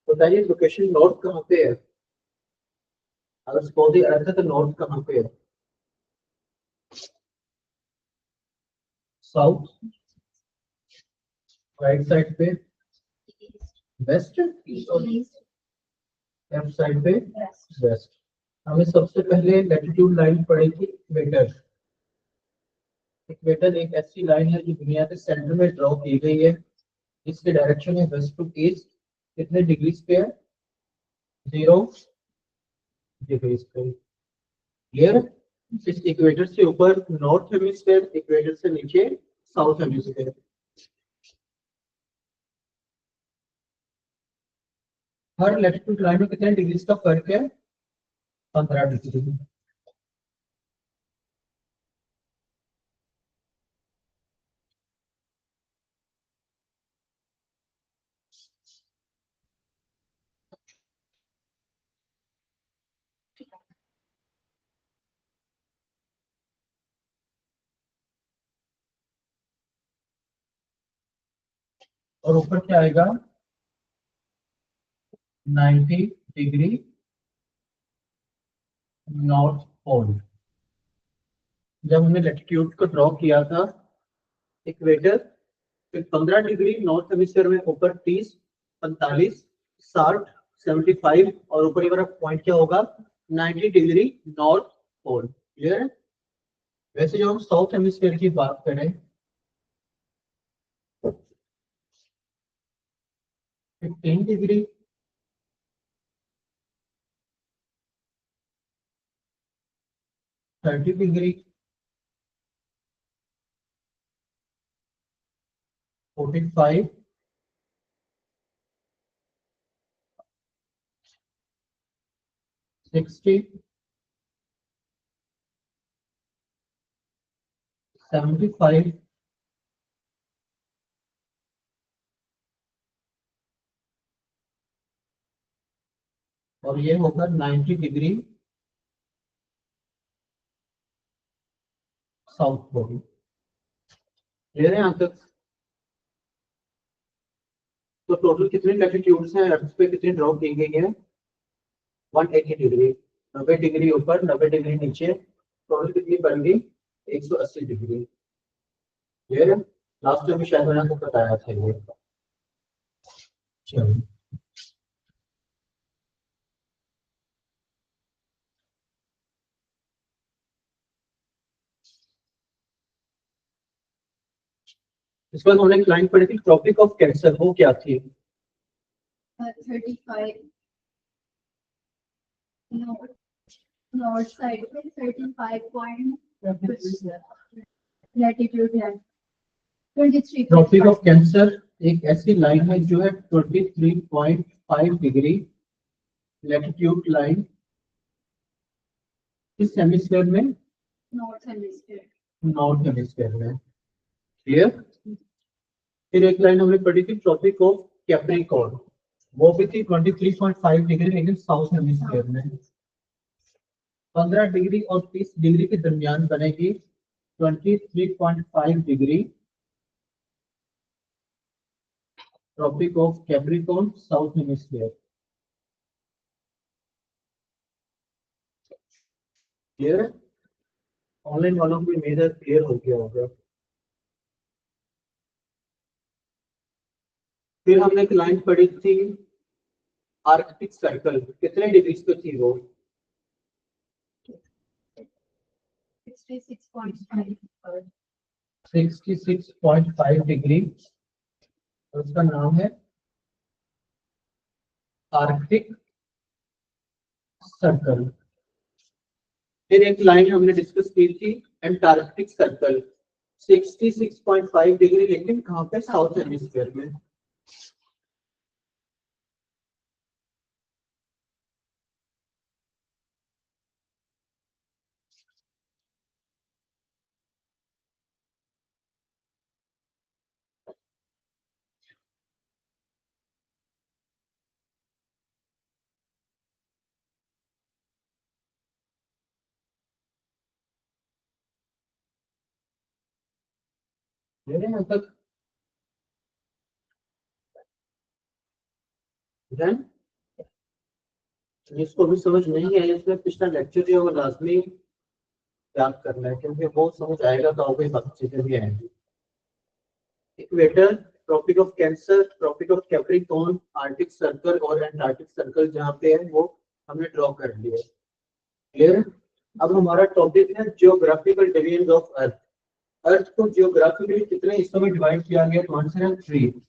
बताइए location north कहाँ पे है? अगर सपोज अर्थ है तो नॉर्थ कहाँ पे है? साउथ, राइट साइड पे, वेस्ट, ईस्ट और लेफ्ट साइड पे वेस्ट। हमें सबसे पहले लैटिट्यूड लाइन पड़ेगी इक्वेटर। इक्वेटर एक ऐसी लाइन है जो दुनिया के सेंटर में ड्रॉ की गई है। इसके डायरेक्शन है वेस्ट टू ईस्ट। कितने डिग्रीज पे है? 0 डिग्रीज पे। क्लियर? इस इक्वेटर से ऊपर नॉर्थ हेमिस्फीयर, इक्वेटर से नीचे साउथ हेमिस्फीयर। हर लैटिट्यूड लाइन में कितने डिग्रीज का फर्क है? 15 डिग्री। और ऊपर क्या आएगा? 90 डिग्री नॉर्थ पोल। जब हमने लैटिट्यूड को ड्रॉ किया था, इक्वेटर फिर 15 डिग्री नॉर्थ हेमिस्फीयर में, ऊपर 30, 45, 60, 75 और ऊपर ये वाला पॉइंट क्या होगा? 90 डिग्री नॉर्थ पोल। क्लियर है? वैसे जो हम साउथ हेमिस्फीयर की बात करें, 15 डिग्री, 30 डिग्री, 45, 60, 75 और ये होगा 90 डिग्री साउथ पोल। क्लियर है यहाँ तक? तो टोटल कितने लैटिट्यूड्स हैं अर्थ पे, कितनी ड्रॉ की गई है? 180 डिग्री। 90 डिग्री ऊपर, 90 डिग्री नीचे, टोटल कितनी बन गई? 180 डिग्री। क्लियर है? लास्ट टाइम शायद मैंने आपको बताया था ये। चलो, इस बार हमने एक लाइन पढ़ी थी, ट्रॉपिक ऑफ कैंसर, वो क्या थी? 35 नॉर्थ साइड पे 35 लैटिट्यूड है। 23 ट्रॉपिक ऑफ कैंसर एक ऐसी लाइन है जो है 23.5 डिग्री लैटिट्यूड लाइन। इस हेमिस्फीयर में, नॉर्थ हेमिस्फीयर। नॉर्थ हेमिस्फीयर में। क्लियर? फिर एक लाइन हमने पढ़ी थी ट्रॉपिक ऑफ कैप्रिकॉर्न, वो भी थी 23.5 डिग्री लेकिन साउथ हेमिस्फीयर में। 15 डिग्री और 30 डिग्री के दरमियान बनेगी 23.5 degree tropic of Capricorn, south hemisphere. Clear है? ऑनलाइन वालों की मेजर क्लियर हो गया होगा। फिर हमने एक लाइन पढ़ी थी आर्कटिक सर्कल, कितने डिग्री पे थी वो? 66.5. 66.5 डिग्री, उसका नाम है आर्कटिक सर्कल। फिर एक लाइन हमने डिस्कस की थी एंटार्क्टिक सर्कल, 66.5 डिग्री, लेकिन कहाँ पे? साउथ हेमिस्फीयर में। मेरे यहाँ तक Then, जिसको भी समझ नहीं है इसमें पिछला लेक्चर जो है वो लाजमी याद करना है, क्योंकि वो समझ आएगा तो आपको बाकी चीजें भी आएंगी। Equator, tropic of cancer, tropic of Capricorn, arctic circle और एंटार्क्टिक सर्कल जहाँ पे है वो हमने ड्रॉ कर लिया। क्लियर? अब हमारा टॉपिक है जियोग्राफिकल डिवीजन ऑफ अर्थ। अर्थ को जियोग्राफिकली कितने हिस्सों में डिवाइड किया गया? तो आंसर है 3।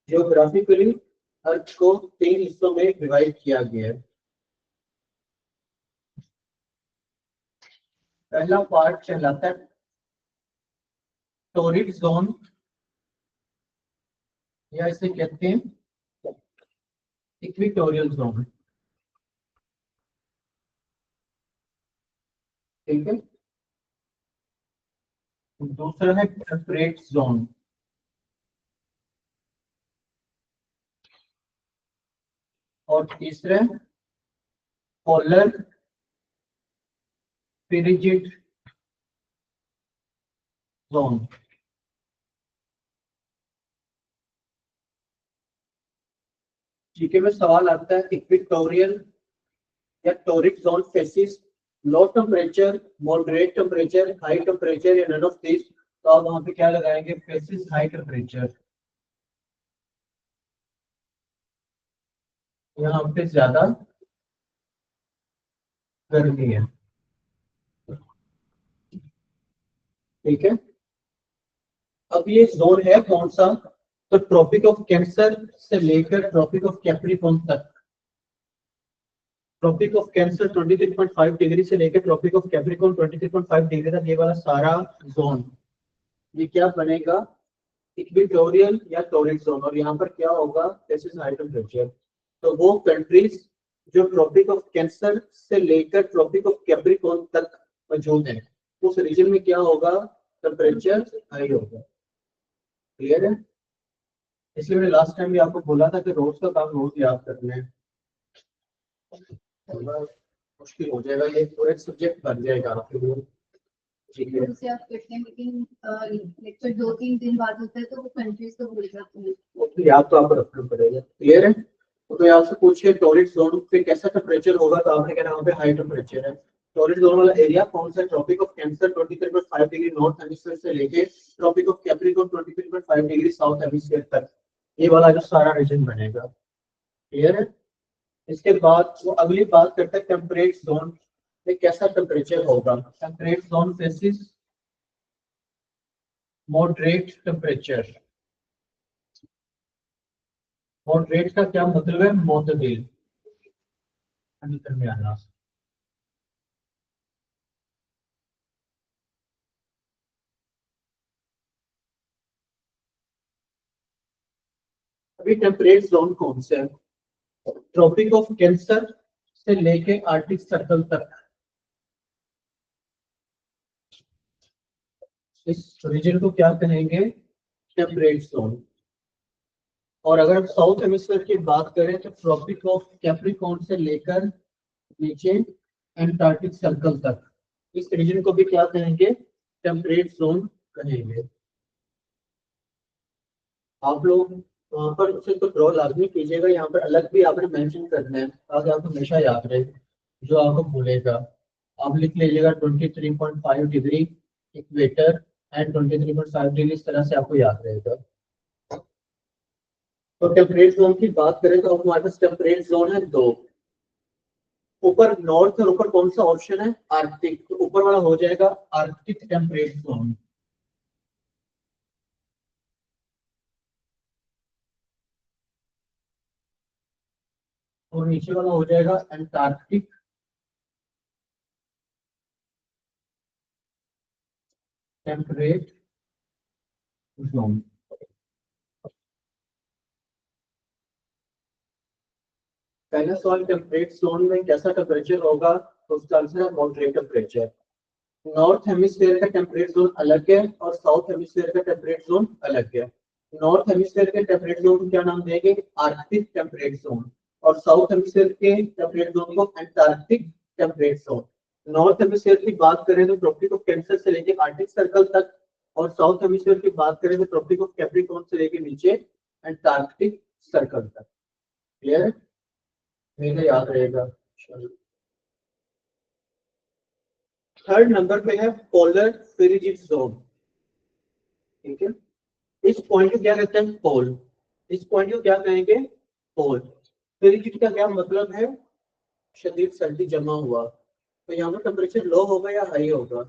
जियोग्राफिकली अर्थ को 3 हिस्सों में डिवाइड किया गया है। पहला पार्ट कहलाता है टॉरिड जोन, या इसे कहते हैं इक्वेटोरियल जोन। ठीक है। दूसरा है टेम्परेट जोन, और तीसरा पोलर पेरिजिड जोन। जीके में सवाल आता है इक्वेटोरियल या torrid zone faces low temperature, moderate temperature, high temperature या नन ऑफ दिस। तो आप वहां पे क्या लगाएंगे? Faces high temperature. यहाँ पे ज्यादा गर्मी है। ठीक है। अब ये जोन है कौन सा? तो ट्रॉपिक ऑफ कैंसर से लेकर ट्रॉपिक ऑफ कैप्रिकॉर्न तक। ट्रॉपिक ऑफ कैंसर 23.5 डिग्री से लेकर ट्रॉपिक ऑफ कैप्रिकॉर्न 23.5 डिग्री तक, ये वाला सारा जोन ये क्या बनेगा? इक्वेटोरियल या टॉरिड जोन। और यहाँ पर क्या होगा? This is high temperature. तो वो कंट्रीज जो ट्रॉपिक ऑफ कैंसर से लेकर ट्रॉपिक ऑफ कैप्रिकॉर्न तक मौजूद है, उस रीजन में क्या होगा? टेम्परेचर हाई होगा। क्लियर है? इसलिए मैंने लास्ट टाइम भी आपको बोला था कि रोज का काम रोज याद करना है, थोड़ा मुश्किल हो जाएगा, ये पूरा सब्जेक्ट बन जाएगा आपके लिए। ठीक है। जैसे आप करते हैं मीटिंग लेक्चर 2-3 दिन बाद होता है तो वो कंट्रीज को भूल जाते हैं। वो तो याद तो आपको रखना पड़ेगा। क्लियर है? तो यहाँ से पूछिए टॉरिड जोन पे कैसा टेम्परेचर होगा, तो आपने कहना वहाँ पे हाई टेम्परेचर है। टॉरिड जोन वाला एरिया कौन सा? Tropic of cancer 23.5 degree north hemisphere से लेके tropic of Capricorn 23.5 degree south hemisphere तक, ये वाला जो सारा रीजन बनेगा। क्लियर है? इसके बाद वो अगली बात करते हैं टेम्परेट जोन में कैसा टेम्परेचर होगा। Temperate zone faces moderate temperature. Moderate का क्या मतलब है? मोतदील, दरमियाना। अभी टेम्परेट जोन कौन से है? ट्रॉपिक ऑफ कैंसर से लेके आर्टिक सर्कल तक, इस रीजन को क्या कहेंगे? Temperate zone. और अगर हम साउथ हेमिस्फीयर की बात करें तो ट्रॉपिक ऑफ कैप्रिकॉर्न से लेकर नीचे एंटार्क्टिक सर्कल तक, इस रीजन को भी क्या कहेंगे? टेम्परेट जोन कहेंगे। आप लोग वहां पर उसे तो ड्रॉ लाजमी कीजिएगा, यहाँ पर अलग भी आपने मेंशन करना है ताकि आपको हमेशा याद रहे, जो आपको भूलेगा आप लिख लीजिएगा 23.5 डिग्री इक्वेटर एंड 23.5 डिग्री, इस तरह से आपको याद रहेगा। तो टेम्परेट जोन की बात करें तो हमारे पास टेम्परेट जोन है 2। ऊपर नॉर्थ और ऊपर कौन सा ऑप्शन है, आर्कटिक, तो ऊपर वाला हो जाएगा आर्कटिक टेम्परेट जोन। और नीचे वाला हो जाएगा एंटार्क्टिक टेम्परेट जोन। पहला सवाल, टेम्परेट जोन में कैसा टेम्परेचर होगा, तो उसका आंसर है मॉडरेट टेम्परेचर। नॉर्थ हेमिस्फीयर का टेम्परेट जोन अलग है और साउथ हेमिस्फीयर का टेम्परेट जोन अलग है। नॉर्थ हेमिस्फीयर के टेम्परेट जोन को क्या नाम देंगे, आर्कटिक टेम्परेट जोन, और साउथ हेमिस्फीयर के टेम्परेट जोन को Antarctic temperate zone. North hemisphere की बात करें तो ट्रॉपिक ऑफ कैंसर से लेके आर्कटिक सर्कल तक, और साउथ हेमिस्फीयर की बात करें तो ट्रॉपिक ऑफ कैप्रिकॉर्न से लेके नीचे एंटार्क्टिक सर्कल तक। क्लियर है, मेरे याद रहेगा। थर्ड नंबर पे है पोलर पेरिजिड जोन। ठीक है, इस पॉइंट को क्या कहते हैं, पोल। इस पॉइंट को क्या कहेंगे, पोल। पेरिजिड का क्या मतलब है, शदीद सर्दी जमा हुआ। तो यहाँ पर टेम्परेचर लो होगा या हाई होगा,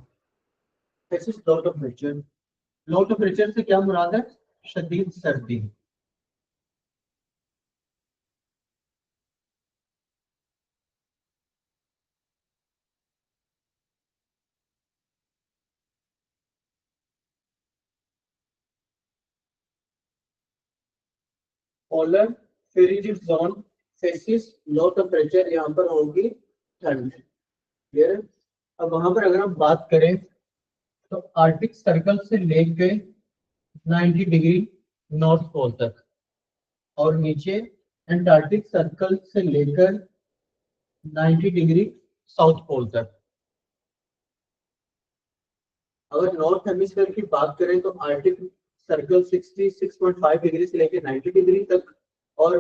this is low temperature. Low temperature से क्या मुराद है, शदीद सर्दी। Polar frigid zone faces low temperature, यहाँ पर होगी ठंड। क्लियर है। अब वहां पर अगर हम बात करें तो आर्टिक सर्कल से लेके 90 डिग्री नॉर्थ पोल तक, और नीचे एंटार्क्टिक सर्कल से लेकर 90 डिग्री साउथ पोल तक। अगर नॉर्थ हेमिस्फीयर की बात करें तो आर्टिक सर्कल 66.5 डिग्री से लेकर 90 डिग्री तक, और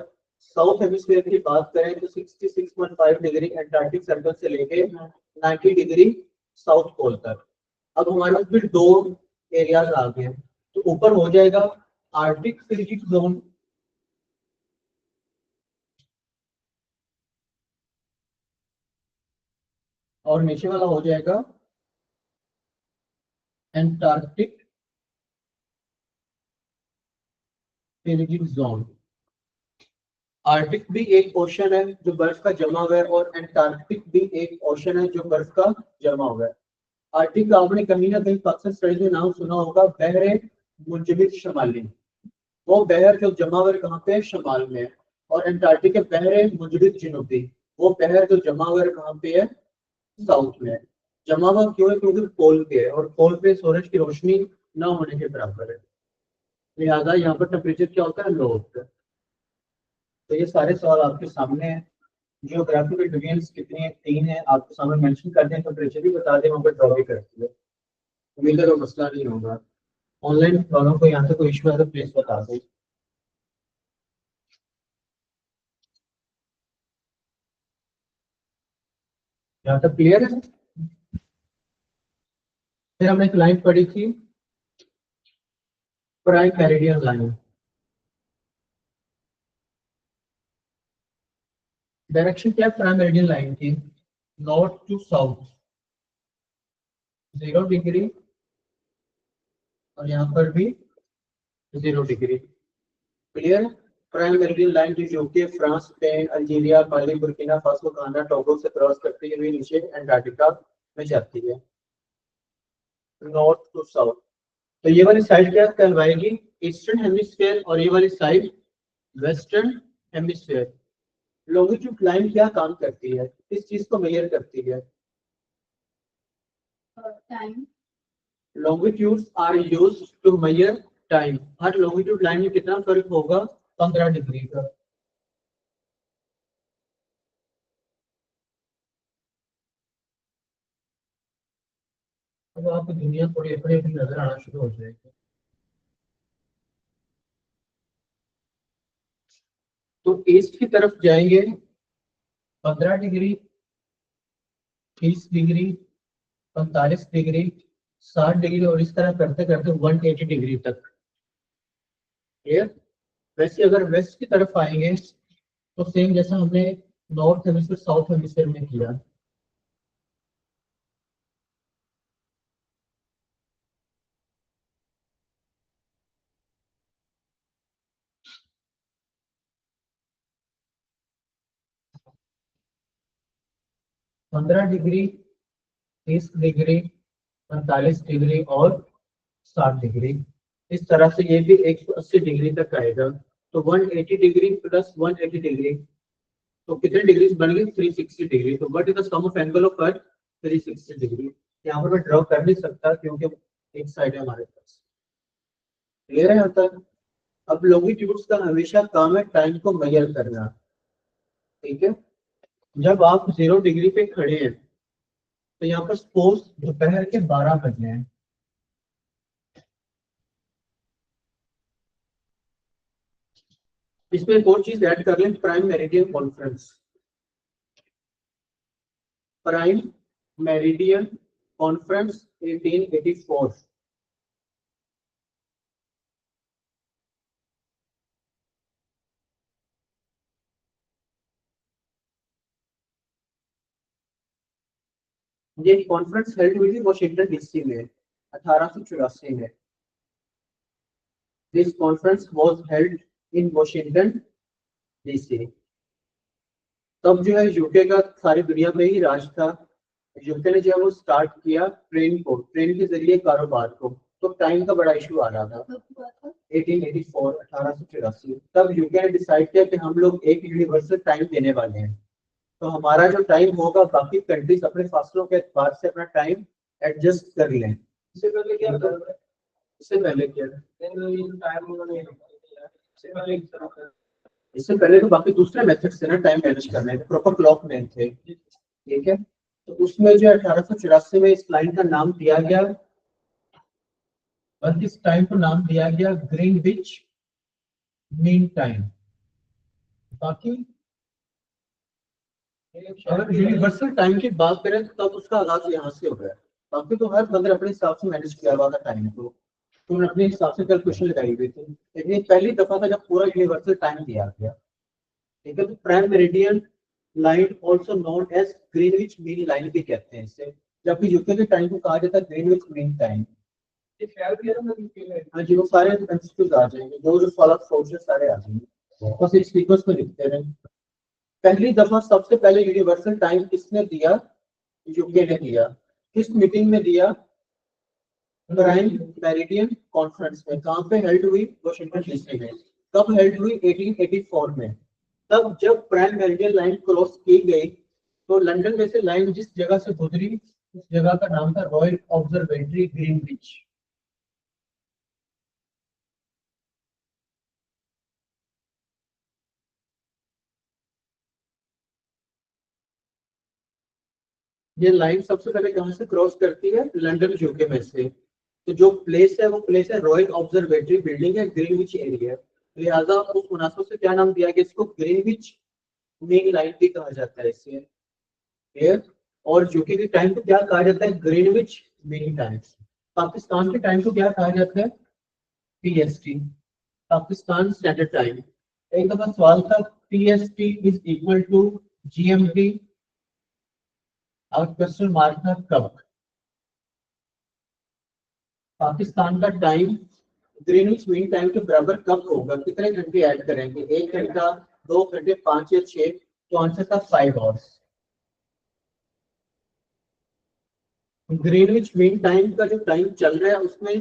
साउथ हेमिस्फीयर की बात करें तो 66.5 डिग्री एंटार्क्टिक सर्कल से लेकर 90 डिग्री साउथ पोल तक। अब हमारे पास फिर दो एरियाज आ गए हैं, तो ऊपर हो जाएगा आर्टिक फ्रिजिड जोन, और नीचे वाला हो जाएगा एंटार्क्टिक फ्रिजिड जोन। आर्टिक भी एक ओशन है जो बर्फ का जमा हुआ है, और एंटार्क्टिक भी एक ओशन है जो बर्फ का जमा हुआ है। आर्टिक का आपने कहीं ना कहीं अक्सर स्टडीज में नाम सुना होगा, बहरे मुंजबित शुमाली। वो बहर जो जमा हुआ है कहाँ पे है, शमाल में है। और एंटार्क्टिक के बहरे मुंजबित जनूबी, वो बहर जो जमा हुआ है कहाँ पे है, साउथ में है। जमा हुआ क्यों है, क्योंकि पोल पे है, और पोल पे सूरज की रोशनी न होने के बराबर है, लिहाजा यहाँ पर टेम्परेचर क्या होता है, लो होता है। तो ये सारे सवाल आपके सामने हैं। जियोग्राफिकल डिवीजन्स कितनी है, 3 है, आपके सामने मेंशन कर दें, टेम्परेचर भी बता दें, वहाँ पर ड्रॉ भी करती है। उम्मीद है कोई मसला नहीं होगा। ऑनलाइन वालों को यहाँ से कोई इशू है तो प्लीज बता दें। यहाँ तक क्लियर है। फिर हमने एक लाइन पढ़ी थी, प्राइम मेरिडियन लाइन। डायरेक्शन क्या है प्राइम मेरिडियन लाइन की, नॉर्थ टू साउथ 0 डिग्री, और यहाँ पर भी 0 डिग्री। क्लियर है। प्राइम मेरिडियन लाइन जो यूके, फ्रांस, स्पेन, अल्जीरिया, माली, बुर्किना फासो, घाना, टोगो से क्रॉस करती है, नीचे एंटार्क्टिका में जाती है, नॉर्थ टू साउथ। तो ये वाली साइड क्या कहलवाएगी, ईस्टर्न हेमिस्फीयर, और ये वाली side western hemisphere. Longitude line क्या काम करती है, किस चीज को मेजर करती है, time. Longitudes are used to measure time. हर लॉन्गिट्यूड लाइन में कितना फर्क होगा, 15 डिग्री का। अब आपको दुनिया थोड़ी अपनी अपनी नजर आना शुरू हो जाएगी। तो ईस्ट की तरफ जाएंगे 15 डिग्री, 30 डिग्री, 45 डिग्री, 60 डिग्री, और इस तरह करते करते 180 डिग्री तक। क्लियर। वैसे अगर वेस्ट की तरफ आएंगे तो सेम जैसा हमने नॉर्थ हेमिस्फीयर साउथ हेमिस्फीयर में किया। पंद्रह डिग्री, 30 डिग्री, 45 डिग्री और 60 डिग्री। इस तरह से ये भी 180 डिग्री तक आएगा। तो 180 डिग्री प्लस 180 डिग्री, तो कितने डिग्री बन गई? 360 डिग्री। तो what is the sum of angle of earth? 360 degree. यहाँ पर मैं ड्रॉ कर नहीं सकता क्योंकि एक साइड है हमारे पास। क्लियर है यहाँ तक? अब लॉन्गिट्यूड्स का हमेशा काम है टाइम को मेजर करना। ठीक है, जब आप 0 डिग्री पे खड़े हैं तो यहाँ पर सपोज दोपहर के 12 बजे हैं। इसमें एक और चीज ऐड कर लें, prime meridian conference. Prime meridian conference 1884। ये कॉन्फ्रेंस हेल्ड हुई थी वॉशिंगटन डीसी में 1884 में। This conference was held in Washington DC. तब जो है यूके का सारी दुनिया में ही राज था। यूके ने जो है वो स्टार्ट किया ट्रेन को, ट्रेन के जरिए कारोबार को। तो टाइम का बड़ा इशू आ रहा था। कब हुआ था? 1884, 1884। तब यूके ने डिसाइड किया कि हम लोग एक यूनिवर्सल टाइम देने वाले हैं। तो हमारा जो टाइम होगा बाकी कंट्रीज अपने फासलों के एतबार से अपना टाइम एडजस्ट कर लें। इससे पहले क्या था? इससे पहले क्या था? इससे पहले तो बाकी दूसरे मेथड से ना टाइम मैनेज करने थे, प्रॉपर क्लॉक मैन थे। ठीक है, तो उसमें जो 1884 में इस लाइन का नाम दिया गया, और इस टाइम को नाम दिया गया ग्रीनविच मीन टाइम। बाकी अगर यूनिवर्सल टाइम की बात करें तो तब उसका आगाज यहाँ से हो गया। बाकी तो हर बंदर अपने हिसाब से मैनेज किया हुआ था टाइम को, तो उन्होंने अपने हिसाब से कैलकुलेशन लगाई हुई थी। लेकिन ये पहली दफा था जब पूरा यूनिवर्सल टाइम दिया गया। ठीक है, तो prime meridian line also known as Greenwich mean line भी कहते हैं इसे, जबकि यूके के टाइम को कहा जाता है ग्रीनविच मीन टाइम। हाँ जी, वो सारे एमसीक्यूज आ जाएंगे, जो सवाल सोचे सारे आ जाएंगे, बस इस सीक्वेंस में लिखते रहें। पहली दफा सबसे पहले यूनिवर्सल टाइम किसने दिया? यूके ने दिया। किस मीटिंग में दिया? प्राइम मेरिडियन कॉन्फ्रेंस में। कहाँ पे हेल्ड हुई? वॉशिंगटन डीसी में। कब हेल्ड हुई? 1884 में। तब जब प्राइम मेरिडियन लाइन क्रॉस की गई तो लंदन में से लाइन जिस जगह से गुजरी उस जगह का नाम था रॉयल ऑब्जर्वेटरी ग्रीनविच। ये लाइन सबसे पहले कहाँ से क्रॉस करती है? लंदन यूके में से। तो जो प्लेस है वो प्लेस है रॉयल ऑब्जर्वेटरी बिल्डिंग है, ग्रीनविच एरिया। लिहाजा उस मुनासब से क्या नाम दिया गया इसको? ग्रीनविच मेन लाइन भी कहा जाता है इसे। क्लियर? और यूके के टाइम को क्या कहा जाता है? Greenwich main time. पाकिस्तान के टाइम को क्या कहा जाता है? PST, Pakistan standard time. एक दफा सवाल था PST is equal to GMT, और क्वेश्चन मार्क था कब। पाकिस्तान का टाइम ग्रीनविच मीन टाइम के बराबर कब होगा? कितने घंटे ऐड करेंगे? 1 घंटा, 2 घंटे, 5 या 6? तो आंसर था 5 आवर्स। ग्रीनविच मीन टाइम का जो टाइम चल रहा है उसमें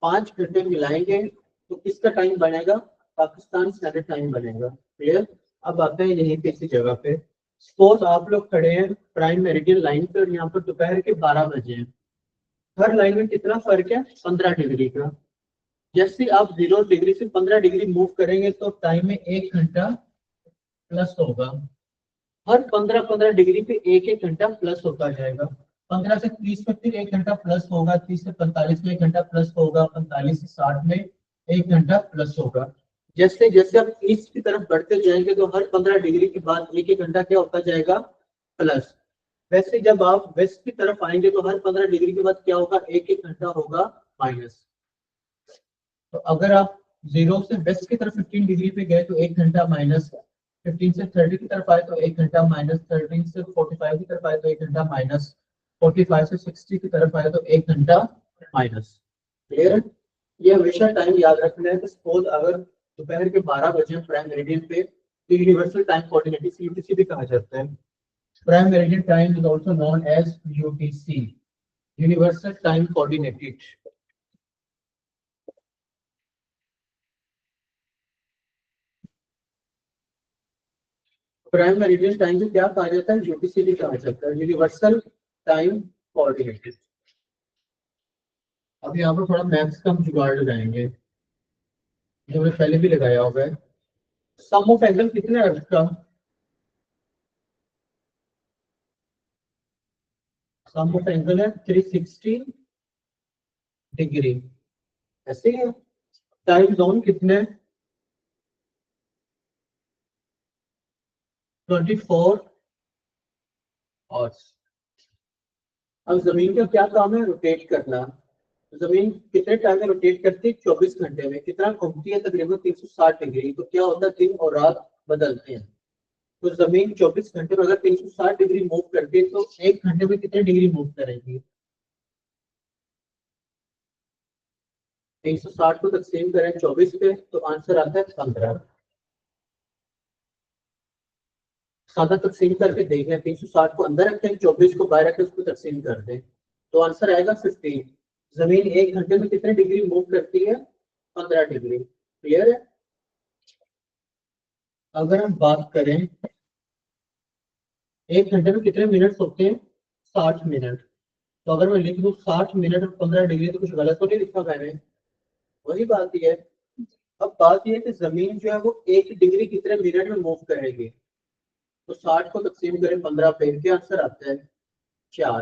5 घंटे मिलाएंगे तो किसका टाइम बनेगा? पाकिस्तान स्टैंडर्ड टाइम बनेगा। क्लियर? अब आते हैं यहीं पे इसी जगह पे। सपोज आप लोग खड़े हैं प्राइम मेरिडियन लाइन पे और यहाँ पर दोपहर के 12 बजे हैं। हर लाइन में कितना फर्क है? 15 डिग्री का। जैसे आप 0 डिग्री से 15 डिग्री मूव करेंगे तो टाइम में 1 घंटा प्लस होगा। हर 15-15 डिग्री पे 1-1 घंटा प्लस होता जाएगा। 15 से 30 में फिर 1 घंटा प्लस होगा, 30 से 45 में 1 घंटा प्लस होगा, 45 से 60 में 1 घंटा प्लस होगा। जैसे जैसे आप ईस्ट की तरफ बढ़ते जाएंगे तो हर 15 डिग्री के बाद 1-1 घंटा क्या होता जाएगा? प्लस। वैसे जब आप वेस्ट की तरफ आएंगे तो हर 15 डिग्री के बाद क्या होगा? 1-1 घंटा होगा माइनस। तो अगर आप 0 से वेस्ट की तरफ 15 डिग्री पे गए तो 1 घंटा माइनस 15 से 30 की तरफ आए तो 1 घंटा, माइनस 13 से 45 की तरफ आए तो 1 घंटा, माइनस 45 से 60 की तरफ आए तो 1 घंटा माइनस। क्लियर है? ये हमेशा टाइम याद रखना है कि सपोज अगर दोपहर के 12 बजे प्राइम मेरिडियन पे, तो यूनिवर्सल टाइम कोऑर्डिनेट यूटीसी भी कहा जाता है। Prime meridian time is also known as UTC, universal time coordinated. Prime meridian time को क्या कहा जाता है? यूटीसी भी कहा जाता है, यूनिवर्सल टाइम कोऑर्डिनेटेड। अब यहाँ पर थोड़ा मैथ्स का हम जुगाड़ लगाएंगे जो हमने पहले भी लगाया होगा। सम ऑफ एंगल कितने है उसका? सम ऑफ एंगल है 360 डिग्री, ऐसे ही है। टाइम जोन कितने? 24 आवर्स। अब जमीन का क्या काम है? रोटेट करना। जमीन कितने टाइम में रोटेट करती है? 24 घंटे में। कितना घूमती है? तकरीबन 360 डिग्री। तो क्या होता है? दिन और रात बदलते हैं। तो जमीन 24 घंटे में अगर 360 डिग्री मूव करती है तो 1 घंटे में कितने डिग्री मूव करेगी? 360 को तकसीम करें 24 पे तो आंसर आता है 15। सादा तकसीम करके देखें, 360 को अंदर रखें, 24 को बाहर रखें, उसको तकसीम कर दें तो आंसर आएगा 15। जमीन 1 घंटे में कितने डिग्री मूव करती है? 15 डिग्री। क्लियर है? अगर हम बात करें 1 घंटे में कितने मिनट होते हैं? 60 मिनट। तो अगर मैं लिख दूं 60 मिनट और 15 डिग्री, तो कुछ गलत तो नहीं लिखा मैंने? वही बात ही है। अब बात यह है कि जमीन जो है वो 1 डिग्री कितने मिनट में मूव करेगी। तो 60 को तकसीम करें 15 पे, क्या आंसर आता है? 4।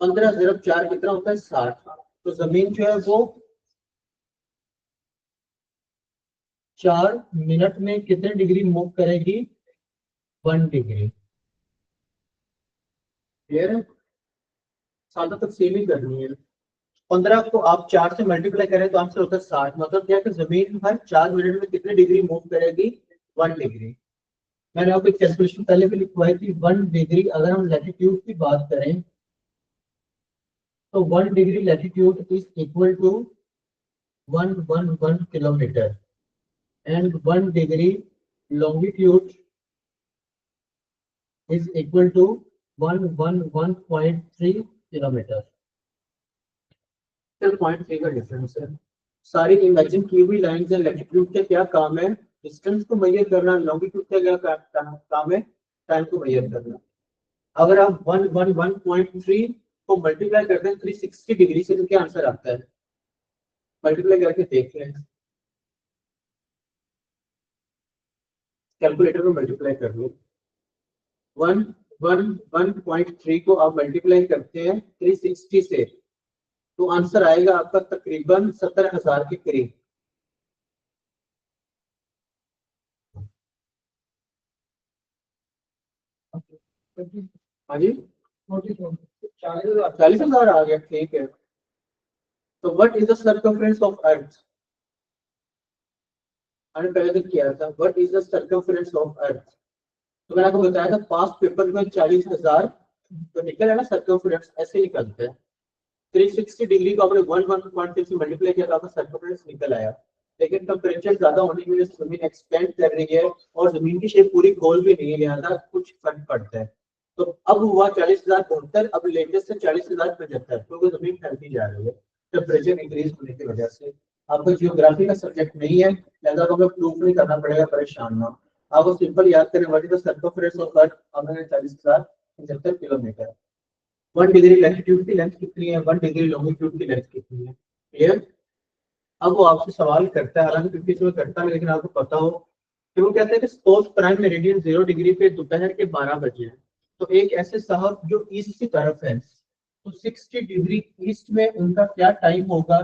15 ज़रब 4 कितना होता है? 60। तो जमीन जो है वो 4 मिनट में कितने डिग्री मूव करेगी? 1 डिग्री। क्लियर है? सादा तकसीम ही करनी है। 15 को आप 4 से मल्टीप्लाई करें तो आंसर होता है 60। मतलब क्या है कि जमीन हर 4 मिनट में कितने डिग्री मूव करेगी? 1 डिग्री। मैंने आपको एक कैलकुलेशन पहले भी लिखवाई थी। 1 डिग्री अगर हम लैटिट्यूड की बात करें तो 1 degree latitude is equal to 111 kilometre and 1 degree longitude is equal to 111.3 kilometre. 0.3 का डिफरेंस है। सारी इमेजिन की हुई लाइंस है। लैटिट्यूड का क्या काम है? डिस्टेंस को मेजर करना। लॉन्गिट्यूड का क्या काम है? टाइम को मेजर करना। अगर आप 111.3 को मल्टीप्लाई करते हैं 360 डिग्री से तो क्या आंसर आता है? मल्टीप्लाई करके देख लें, कैलकुलेटर में मल्टीप्लाई कर लो। 111.3 को आप मल्टीप्लाई करते हैं 360 से तो आंसर आएगा आपका तकरीबन 70,000 के करीब। हाँ जी, 40,000 आ गया, ठीक है। तो what is the circumference of earth? हमने पहले दिन किया था, what is the circumference of earth. तो मैंने आपको बताया था पास्ट पेपर में 40,000 तो निकल है ना, सर्कमफ्रेंस ऐसे निकलते हैं। 360 डिग्री को आपने 111.3 से मल्टीप्लाई किया तो आपका सर्कमफ्रेंस निकल आया। लेकिन टेम्परेचर ज्यादा होने की वजह से जमीन एक्सपेंड कर रही है और जमीन की शेप पूरी गोल भी नहीं है, लिहाजा कुछ फर्क पड़ता है। तो अब हुआ 40,072, अब लेटेस्ट है 40,075 क्योंकि जमीन फैलती जा रही है टेम्परेचर इंक्रीज होने की वजह से। आपको जियोग्राफी का सब्जेक्ट नहीं है, लिहाजा को हमें प्रूफ नहीं करना पड़ेगा, परेशान ना। आपको सिंपल याद करें what is the circumference of earth, हमने 40,075 किलोमीटर। 1 डिग्री लैटिट्यूड की लेंथ कितनी है? 1 डिग्री लॉन्गिट्यूड की लेंथ कितनी है? क्लियर? अब वो आपसे सवाल करता है, हालांकि क्योंकि इसमें करता है लेकिन आपको पता हो कि वो कहते हैं कि सपोज प्राइम मेरिडियन 0 डिग्री पे दोपहर के 12 बजे है। तो एक ऐसे साहब जो ईस्ट की तरफ है तो 60 डिग्री ईस्ट में उनका क्या टाइम होगा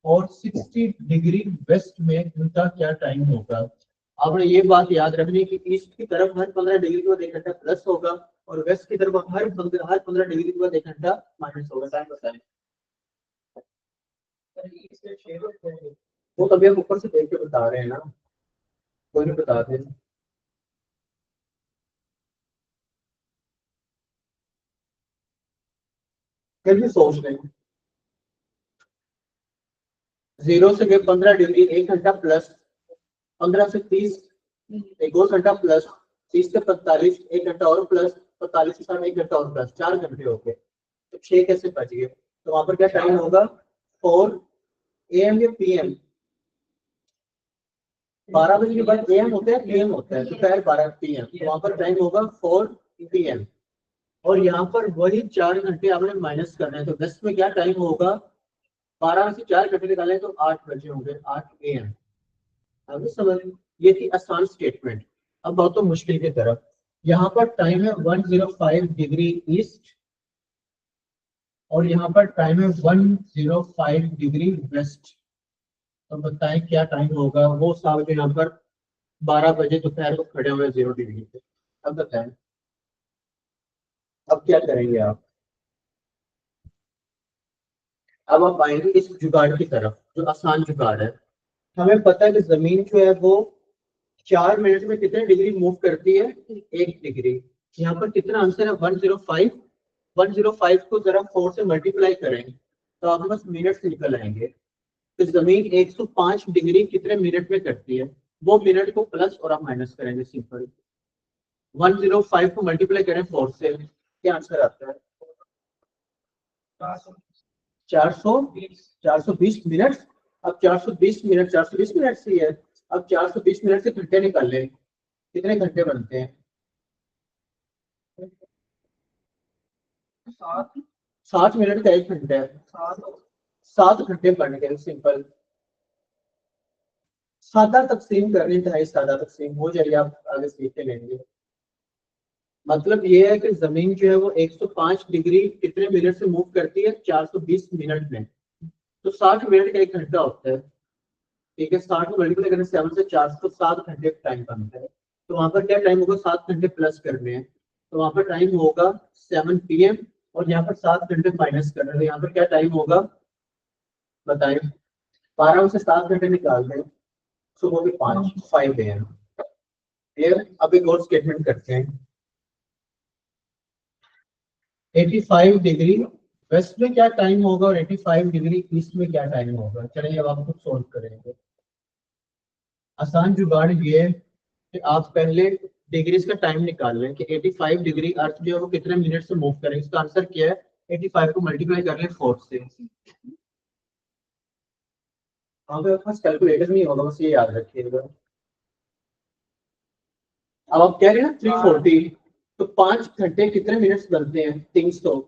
और 60 डिग्री वेस्ट में उनका क्या टाइम होगा। आपने ये बात याद रखनी कि ईस्ट की तरफ हर 15 डिग्री के बाद 1 घंटा प्लस होगा और वेस्ट की तरफ हर 15 डिग्री के बाद 1 घंटा माइनस होगा। टाइम बताएं। वो तभी हम ऊपर से देख के बता रहे हैं ना, कोई नहीं बताते। फिर भी सोच लें, 0 से 15 डिग्री 1 घंटा प्लस, 15 से 30 एक और घंटा प्लस, 30 से 45 1 घंटा और प्लस, 45 से 60 1 घंटा और प्लस, 4 घंटे हो गए। तो 6 कैसे बच गए? तो वहां पर क्या टाइम होगा? 4 AM या PM? 12 बजे के बाद AM होता है PM होता है, दोपहर 12 PM, तो वहां पर टाइम होगा 4 PM। और यहाँ पर वही 4 घंटे आपने माइनस करना है, तो 10 में क्या टाइम होगा? 12 में से 4 घंटे निकालें तो 8 बजे होंगे, 8 AM। अभी समझ, ये थी आसान स्टेटमेंट। अब बहुत तो मुश्किल की तरफ। यहाँ पर टाइम है 105 डिग्री ईस्ट और यहाँ पर टाइम है 105 डिग्री वेस्ट। तो बताएं क्या टाइम होगा? वो साहब यहाँ पर 12 बजे दोपहर को खड़े हुए 0 डिग्री पे। अब बताएं, अब क्या करेंगे आप? अब आप आएंगे इस जुगाड़ की तरफ, जो आसान जुगाड़ है। हमें पता है कि जमीन जो है वो 4 मिनट में कितने डिग्री मूव करती है? 1 डिग्री। यहाँ पर कितना आंसर है? 105। 105 को जरा 4 से मल्टीप्लाई करेंगे तो आपके पास मिनट निकल आएंगे। तो जमीन 105 डिग्री कितने मिनट में करती है? वो मिनट को प्लस और आप माइनस करेंगे, सिंपल। 105 को मल्टीप्लाई करें 4 से, क्या आंसर आता है? 420 मिनट। अब 420 मिनट से ही है। अब 420 मिनट से घंटे निकाल लें, कितने घंटे बनते हैं? 60 मिनट का 1 घंटा है, 7 घंटे बन गए, सिंपल। सादा तकसीम करनी चाहिए, सादा तकसीम हो जाएगी, आप आगे सीखते लेंगे। मतलब ये है कि जमीन जो है वो 105 डिग्री कितने मिनट से मूव करती है? 420 मिनट में। तो 60 मिनट का 1 घंटा होता है, ठीक है। 60 को मल्टीप्लाई करें 7 से, 407 घंटे का टाइम बनता है। तो वहां पर क्या टाइम होगा? 7 घंटे प्लस करने हैं, तो वहां पर टाइम होगा 7 PM। और यहाँ पर 7 घंटे माइनस करना है, तो यहाँ पर क्या टाइम होगा बताएं? 12 में से 7 घंटे निकाल दें, सुबह के 5 AM। फिर अब एक और स्टेटमेंट करते हैं। 85 डिग्री वेस्ट में क्या टाइम होगा और 85 डिग्री ईस्ट में क्या टाइम होगा? चलिए अब आप खुद सोल्व करेंगे। आसान जुगाड़ ये है कि आप पहले डिग्रीज का टाइम निकाल लें कि 85 डिग्री अर्थ जो है वो कितने मिनट से मूव करेंगे। इसका आंसर क्या है? 85 को मल्टीप्लाई कर लें 4 से। आपके पास कैलकुलेटर नहीं होगा, बस ये याद रखिएगा। अब आप कह रहे हैं ना 340, तो 5 घंटे कितने मिनट्स बनते हैं? 300,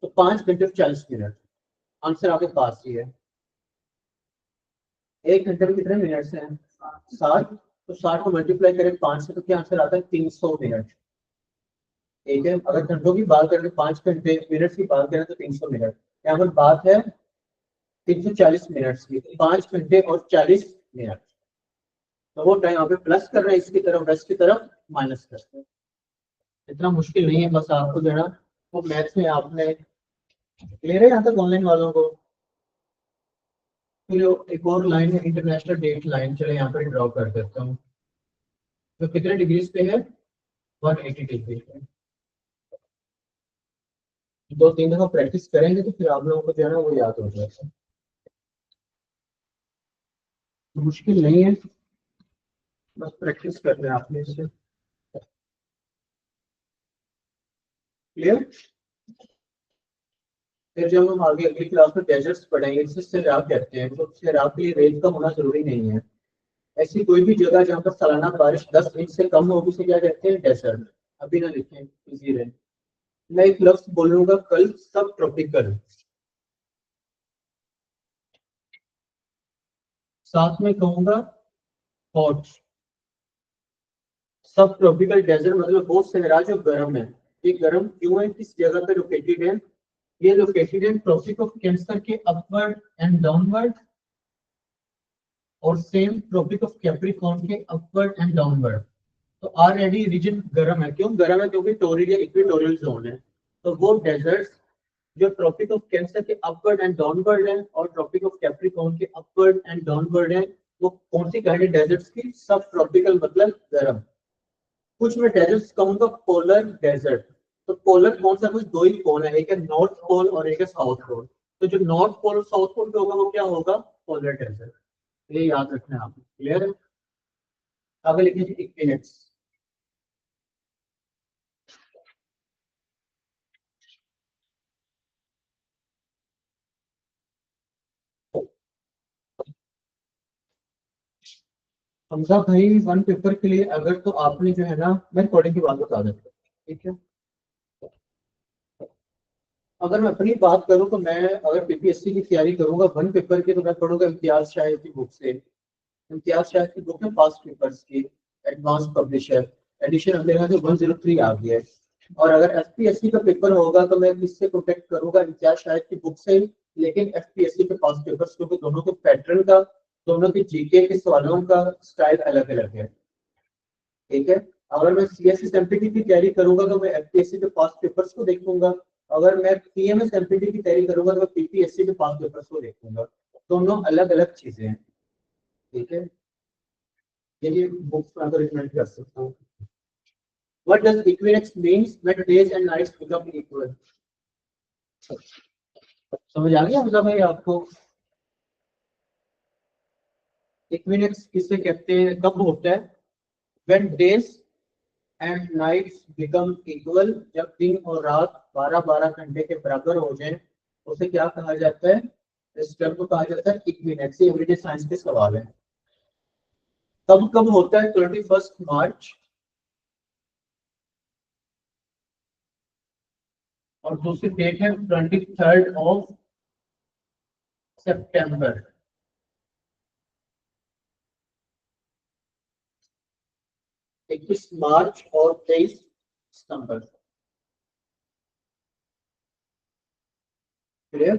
तो 5 घंटे और 40 मिनट। आंसर आपके पास ही है। 1 घंटे में कितने मिनट्स हैं? 60। तो 60 को मल्टीप्लाई करें 5 से, तो क्या आंसर आता है? 300 मिनट। ठीक है, अगर घंटों की बात करें 5 घंटे, मिनट्स की बात करें तो 300 मिनट। यहाँ पर बात है 340 मिनट्स की, 5 घंटे और 40 मिनट। तो वो टाइम यहाँ पे प्लस कर रहे हैं, इसकी तरफ वेस्ट की तरफ माइनस कर रहे हैं। इतना मुश्किल नहीं है, बस आपको जो है ना वो मैथ्स में आपने क्लियर है। यहाँ तक ऑनलाइन वालों को फिर एक और लाइन है, इंटरनेशनल डेट लाइन। चले यहाँ पर ड्रॉ कर देता हूँ। तो कितने डिग्रीज पे है? 180 डिग्री पे। 2-3 दफा प्रैक्टिस करेंगे तो फिर आप लोगों को जो है ना वो याद हो जाएगा। मुश्किल नहीं है, बस प्रैक्टिस करना है आपने इसे। क्लियर? फिर जब हम आगे अगली क्लास में डेजर्ट्स पढ़ेंगे, जिसे सैराब कहते हैं, तो सैराब के लिए रेत का होना जरूरी नहीं है। ऐसी कोई भी जगह जहाँ पर सालाना बारिश 10 इंच से कम होगी उसे क्या कहते हैं? डेजर्ट। अभी ना लिखें, इजी रहे। मैं एक लफ्ज बोलूंगा कल, सब ट्रॉपिकल, साथ में कहूंगा हॉट। सब ट्रॉपिकल डेजर्ट मतलब वो सहरा जो गर्म है। ये गर्म क्यों है? किस जगह पे लोकेटेड है? ये लोकेटेड है ट्रॉपिक ऑफ कैंसर के अपवर्ड एंड डाउनवर्ड, और सेम ट्रॉपिक ऑफ कैप्रिकॉर्न के अपवर्ड एंड डाउनवर्ड। तो ऑलरेडी रीजन गर्म है। क्यों गर्म है? क्योंकि टोरल या इक्वेटोरियल जोन है। तो वो डेजर्ट्स जो ट्रॉपिक ऑफ कैंसर के अपवर्ड एंड डाउनवर्ड है और ट्रॉपिक ऑफ कैप्रिकॉर्न के अपवर्ड एंड डाउनवर्ड है, वो कौन सी काइंड डेजर्ट्स की? सब ट्रॉपिकल मतलब गर्म। कुछ मैं डेजर्ट्स कहूंगा पोलर डेजर्ट। तो पोलर कौन सा, कुछ दो ही पोल है, एक है नॉर्थ पोल और एक है साउथ पोल। तो जो नॉर्थ पोल और साउथ पोल पे होगा वो क्या होगा, पोलर डेजर्ट। ये याद रखना है आपको, क्लियर है। आगे लिखिए इक्विनेक्स। हमजा भाई वन पेपर के लिए अगर तो आपने जो है ना, मैं रिकॉर्डिंग की बात बता देता हूँ, ठीक है। अगर मैं अपनी बात करूं तो मैं अगर पीपीएससी की तैयारी करूंगा वन पेपर की, तो मैं पढ़ूंगा इम्तियाज शाहिद की बुक से। इम्तियाज शाहिद की बुक है पास्ट पेपर्स की, एडवांस पब्लिशर, एडिशन अब मेरे ख्याल से 103 आ गया है। और अगर एफपीएससी का पेपर होगा तो मैं किससे कॉन्टेक्ट करूंगा, इम्तियाज शाहिद की बुक से ही, लेकिन एफपीएससी के पास्ट पेपर्स, क्योंकि दोनों के पैटर्न का, दोनों के जीके के सवालों का स्टाइल अलग अलग है, ठीक है। अगर मैं सीएसएस एमपीटी की तैयारी करूंगा तो मैं एफपीएससी के पास्ट पेपर्स को देखूंगा। अगर मैं पीएमएस एमपीटी की तैयारी करूंगा तो मैं पीपीएससी के पास्ट पेपर्स को देखूंगा। दोनों अलग अलग चीजें हैं, ठीक है। ये बुक्स में अगर रिकमेंड कर सकता हूँ। What does equinox means when days and nights become equal? समझ आ गया मतलब भाई आपको, इक्विनेक्स किसे कहते हैं, कब होता है, when days and nights become equal, जब दिन और रात 12-12 घंटे के बराबर हो जाए, उसे क्या कहा जाता है, इस टर्म को कहा जाता है इक्विनेक्स। ये एवरीडे साइंस के सवाल है। कब कब होता है, 21 मार्च, और दूसरी डेट है 23rd of September। 21 मार्च और 23 सितंबर, क्लियर।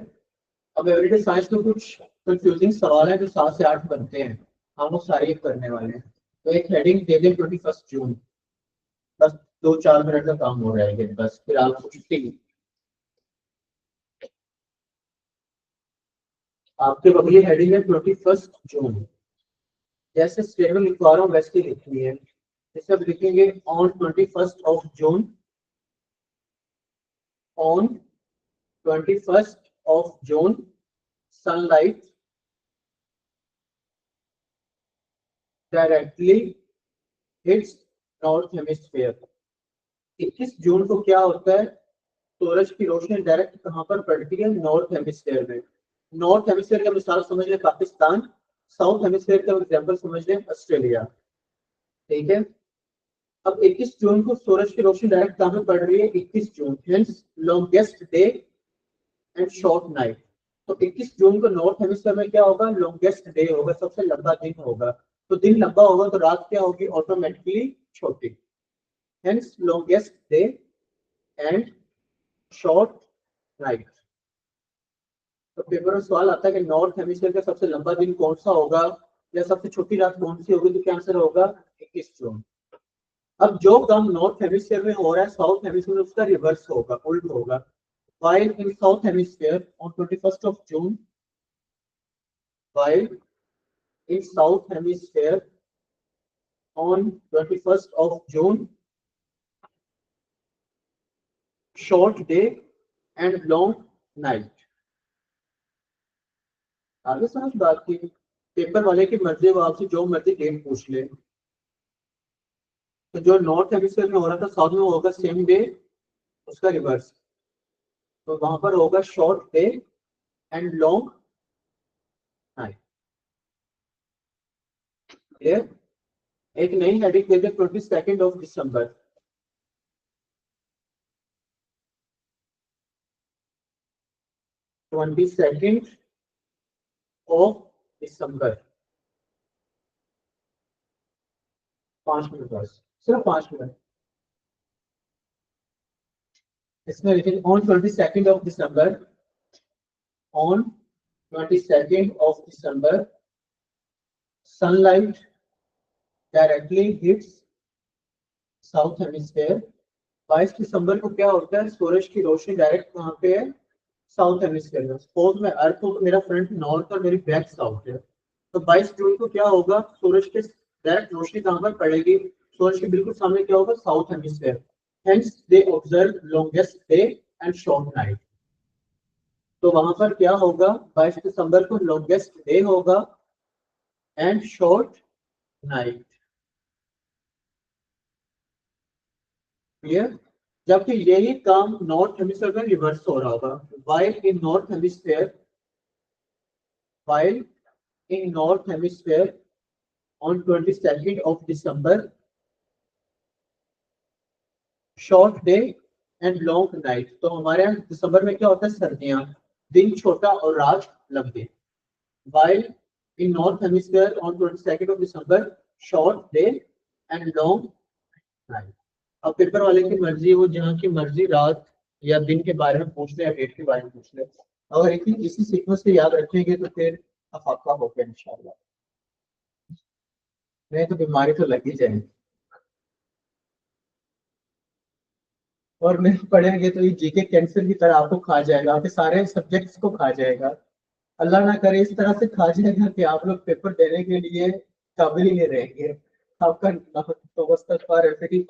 अब एवरीडे साइंस में कुछ कंफ्यूजिंग सवाल है जो 7 से 8 बनते हैं, हम वो सारे करने वाले हैं। तो एक हेडिंग दे दें 21 जून, बस 2-4 मिनट का काम हो रहा है बस, फिर आपको छुट्टी। आपके बगली हेडिंग है 21 जून, जैसे स्टेटमेंट लिखवा रहा हूँ वैसे ही लिखनी है। जैसे अब लिखेंगे on 21 June, on 21 June sunlight directly hits north hemisphere. 21 जून को क्या होता है, सूरज की रोशनी डायरेक्ट कहां पर पड़ती है, नॉर्थ हेमिस्फीयर में। नॉर्थ हेमिस्फीयर का मिसाल समझ लें पाकिस्तान, साउथ हेमिस्फीयर का एग्जांपल समझ लें ऑस्ट्रेलिया, ठीक है। अब 21 जून को सूरज की रोशनी डायरेक्ट कहां पे पड़ रही है, 21 June, hence longest day and short night. तो 21 जून को नॉर्थ हेमिस्फीयर में क्या होगा, लॉन्गेस्ट डे होगा, सबसे लंबा दिन होगा। तो दिन लंबा होगा तो रात क्या होगी, ऑटोमेटिकली छोटी, hence longest day and short night. तो पेपर में सवाल आता है कि नॉर्थ हेमिस्फीयर का सबसे लंबा दिन कौन सा होगा, या सबसे छोटी रात कौन सी होगी, तो क्या आंसर होगा, 21 जून। अब जो काम नॉर्थ हेमिस्फीयर में हो रहा है साउथ हेमिस्फीयर में उसका रिवर्स होगा, उल्ट होगा। While in South Hemisphere on 21st of June, while in South Hemisphere on 21st of June, short day and long night। आगे समझ बात की, पेपर वाले की मर्जी, वो आपसे जो मर्जी डेट पूछ ले। तो जो नॉर्थ हेमिस्फीयर में हो रहा था साउथ में होगा सेम डे, उसका रिवर्स, तो वहां पर होगा short day and long night, clear. एक नई हेडिंग दे दे 22 दिसंबर, 22 दिसंबर, 5 मिनट बस, सिर्फ 5 मिनट। इसमें लिखेंगे on 22 December, on 22 December sunlight directly hits south hemisphere. 22 दिसंबर को क्या होता है, सूरज की रोशनी डायरेक्ट कहाँ पे है, साउथ हेमिस्फीयर में। सपोज मैं अर्थ हूँ, मेरा फ्रंट नॉर्थ और मेरी बैक साउथ है, तो 22 जून को क्या होगा, सूरज के डायरेक्ट रोशनी कहाँ पर पड़ेगी, सूरज के बिल्कुल सामने क्या होगा, south hemisphere. Hence they observe longest day and short night. तो वहां पर क्या होगा, 22 दिसंबर को लॉन्गेस्ट डे होगा एंड शॉर्ट नाइट। क्लियर? जबकि यही काम नॉर्थ हेमिस्फीयर में रिवर्स हो रहा होगा। while in north hemisphere on 22nd of December short day and long night. तो हमारे यहाँ दिसंबर में क्या होता है, सर्दियां, दिन छोटा और रात लंबे। while in north hemisphere on 22nd of December short day and long night। अब पेपर वाले की मर्जी है, वो जहाँ की मर्जी रात या दिन के बारे में पूछ ले या डेट के बारे में पूछ ले। अगर एक इसी सीक्वेंस से याद रखेंगे तो फिर अफाका होगा इंशाल्लाह, नहीं तो बीमारी तो लग ही जाएगी। और नहीं पढ़ेंगे तो ये जीके कैंसर की तरह आपको खा जाएगा, आपके सारे सब्जेक्ट्स को खा जाएगा। अल्लाह ना करे इस तरह से खा जाएगा कि आप लोग पेपर देने के लिए काबिल ही नहीं रहेंगे। आपका तो बस तक ऐसे ही